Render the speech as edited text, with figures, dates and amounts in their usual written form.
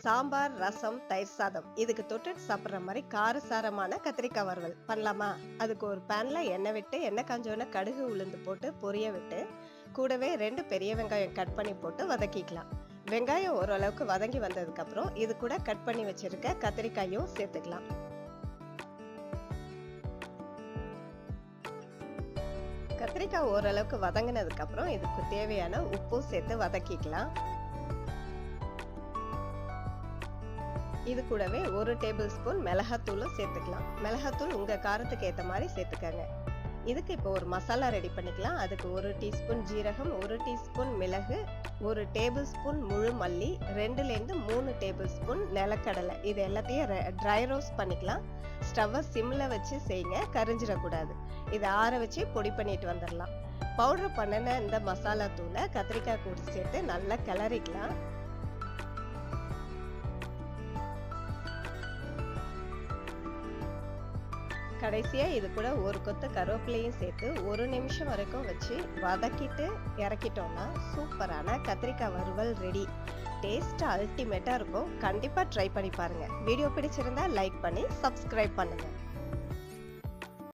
சாம்பார், ரசம், தயிர் சாதம் இதுக்கு தொட்டுட்டு சாப்பிடுற மாதிரி காரசாரமான கத்திரிக்காய் வறுவல் பண்ணலாமா? அதுக்கு ஒரு பேன்ல எண்ணெய் விட்டு எண்ணெய் காஞ்சோன்னு கடுகு உளுந்து போட்டு பொரிய விட்டு கூடவே 2 பெரிய வெங்காயம் கட் பண்ணி போட்டு வதக்கிக்கலாம். வெங்காயம் ஓரளவுக்கு வதங்கி வந்ததுக்கு அப்புறம் இது கூட கட் பண்ணி வச்சிருக்க கத்திரிக்காயும் சேர்த்துக்கலாம். கத்திரிக்காய் ஓரளவுக்கு வதங்கினதுக்கு அப்புறம் இதுக்கு தேவையான உப்பும் சேர்த்து வதக்கிக்கலாம். இது கூடவே 1 டேபிள் ஸ்பூன் மிளகாத்தூளும் சேர்த்துக்கலாம். மிளகாத்தூள் உங்க காரத்துக்கு ஏத்த மாதிரி சேர்த்துக்கங்க. இதுக்கு இப்போ ஒரு மசாலா ரெடி பண்ணிக்கலாம். அதுக்கு 1 டீஸ்பூன் ஜீரகம், 1 டீஸ்பூன் மிளகு, 1 டேபிள் ஸ்பூன் முழு மல்லி, 2லேருந்து 3 டேபிள் ஸ்பூன் நிலக்கடலை இது எல்லாத்தையும் ட்ரை ரோஸ்ட் பண்ணிக்கலாம். ஸ்டவ்வை சிம்ல வச்சு செய்யுங்க, கரிஞ்சிடக்கூடாது. இதை ஆற வச்சு பொடி பண்ணிட்டு வந்துடலாம். பவுடர் பண்ணின இந்த மசாலா தூளை கத்திரிக்காய் கூட சேர்த்து நல்லா கிளறிக்கலாம். கடைசியா இது கூட ஒரு கொத்து கருவேப்பிலையும் சேர்த்து 1 நிமிஷம் வரைக்கும் வச்சு வதக்கிட்டு இறக்கிட்டோம்னா சூப்பரான கத்திரிக்காய் வறுவல் ரெடி. டேஸ்ட் அல்டிமேட்டா இருக்கும். கண்டிப்பா ட்ரை பண்ணி பாருங்க. வீடியோ பிடிச்சிருந்தா லைக் பண்ணி சப்ஸ்கிரைப் பண்ணுங்க.